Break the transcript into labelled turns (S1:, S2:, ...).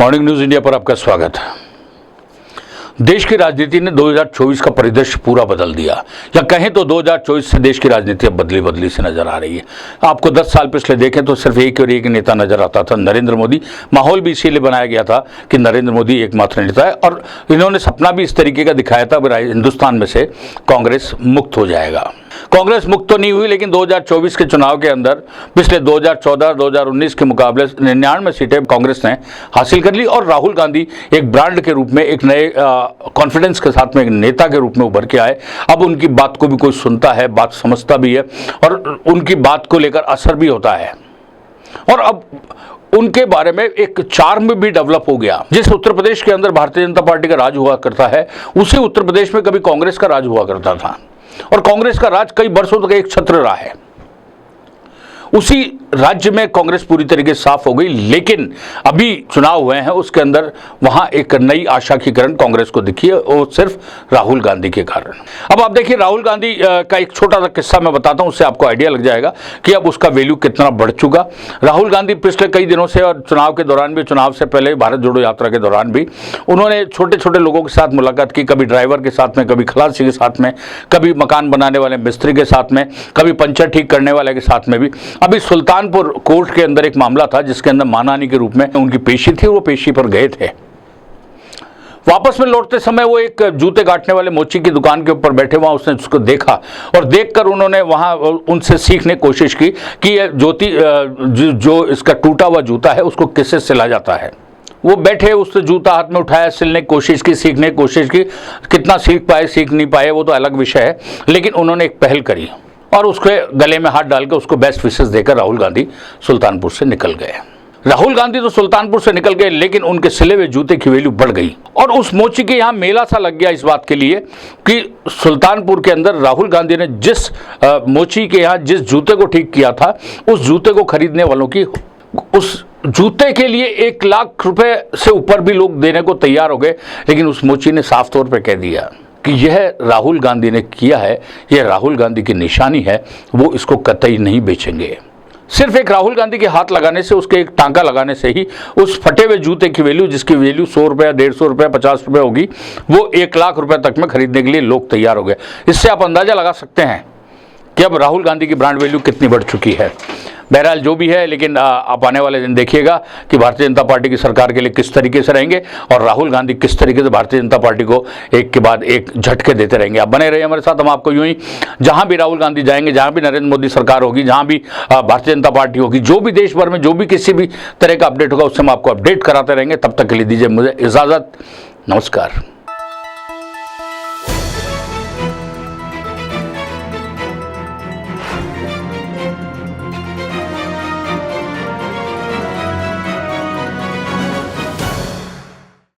S1: Morning news India पर आपका स्वागत है। देश की राजनीति ने 2024 का परिदृश्य पूरा बदल दिया, या कहें तो 2024 से देश की राजनीति अब बदली बदली से नजर आ रही है। आपको 10 साल पिछले देखें तो सिर्फ एक और एक नेता नजर आता था, नरेंद्र मोदी। माहौल भी इसीलिए बनाया गया था कि नरेंद्र मोदी एकमात्र नेता है, और इन्होंने सपना भी इस तरीके का दिखाया था कि हिंदुस्तान में से कांग्रेस मुक्त हो जाएगा। कांग्रेस मुक्त तो नहीं हुई, लेकिन 2024 के चुनाव के अंदर पिछले 2014-2019 के मुकाबले 99 सीटें कांग्रेस ने हासिल कर ली, और राहुल गांधी एक ब्रांड के रूप में, एक नए कॉन्फिडेंस के साथ में, एक नेता के रूप में उभर के आए। अब उनकी बात को भी कोई सुनता है, बात समझता भी है, और उनकी बात को लेकर असर भी होता है। और अब उनके बारे में एक चार्म भी डेवलप हो गया। जिस उत्तर प्रदेश के अंदर भारतीय जनता पार्टी का राज हुआ करता है, उसी उत्तर प्रदेश में कभी कांग्रेस का राज हुआ करता था, और कांग्रेस का राज कई वर्षों तक एक छत्र रहा है। उसी राज्य में कांग्रेस पूरी तरीके से साफ हो गई, लेकिन अभी चुनाव हुए हैं, उसके अंदर वहां एक नई आशा की किरण कांग्रेस को दिखी है, और सिर्फ राहुल गांधी के कारण। अब आप देखिए, राहुल गांधी का एक छोटा सा किस्सा मैं बताता हूं, उससे आपको आइडिया लग जाएगा कि अब उसका वैल्यू कितना बढ़ चुका। राहुल गांधी पिछले कई दिनों से, और चुनाव के दौरान भी, चुनाव से पहले भारत जोड़ो यात्रा के दौरान भी, उन्होंने छोटे छोटे लोगों के साथ मुलाकात की। कभी ड्राइवर के साथ में, कभी खलासी के साथ में, कभी मकान बनाने वाले मिस्त्री के साथ में, कभी पंचर ठीक करने वाले के साथ में भी। अभी सुल्तानपुर कोर्ट के अंदर एक मामला था जिसके अंदर मानहानि के रूप में उनकी पेशी थी, वो पेशी पर गए थे। वापस में लौटते समय वो एक जूते काटने वाले मोची की दुकान के ऊपर बैठे, वहां उसने उसको देखा, और देखकर उन्होंने वहां उनसे सीखने की कोशिश की कि ये जो इसका टूटा हुआ जूता है उसको किससे सिला जाता है। वो बैठे, उससे जूता हाथ में उठाया, सिलने की कोशिश की, सीखने की कोशिश की। कितना सीख पाए, सीख नहीं पाए, वो तो अलग विषय है, लेकिन उन्होंने एक पहल करी और उसके गले में हाथ डाल के उसको बेस्ट विशेस देकर राहुल गांधी सुल्तानपुर से निकल गए। राहुल गांधी तो सुल्तानपुर से निकल गए, लेकिन उनके सिले हुए जूते की वैल्यू बढ़ गई। और उस मोची के यहाँ मेला सा लग गया इस बात के लिए कि सुल्तानपुर के अंदर राहुल गांधी ने जिस मोची के यहाँ जिस जूते को ठीक किया था, उस जूते को खरीदने वालों की, उस जूते के लिए 1 लाख रुपए से ऊपर भी लोग देने को तैयार हो गए। लेकिन उस मोची ने साफ तौर पर कह दिया कि यह राहुल गांधी ने किया है, यह राहुल गांधी की निशानी है, वो इसको कतई नहीं बेचेंगे। सिर्फ एक राहुल गांधी के हाथ लगाने से, उसके एक टांका लगाने से ही उस फटे हुए जूते की वैल्यू, जिसकी वैल्यू 100 रुपये, 150 रुपये, 50 रुपये होगी, वो 1 लाख रुपए तक में खरीदने के लिए लोग तैयार हो गए। इससे आप अंदाजा लगा सकते हैं कि अब राहुल गांधी की ब्रांड वैल्यू कितनी बढ़ चुकी है। बहरहाल जो भी है, लेकिन आप आने वाले दिन देखिएगा कि भारतीय जनता पार्टी की सरकार के लिए किस तरीके से रहेंगे, और राहुल गांधी किस तरीके से भारतीय जनता पार्टी को एक के बाद एक झटके देते रहेंगे। आप बने रहिए हमारे साथ, हम आपको यूं ही जहां भी राहुल गांधी जाएंगे, जहां भी नरेंद्र मोदी सरकार होगी, जहां भी भारतीय जनता पार्टी होगी, जो भी देश भर में जो भी किसी भी तरह का अपडेट होगा, उससे हम आपको अपडेट कराते रहेंगे। तब तक के लिए दीजिए मुझे इजाजत। नमस्कार।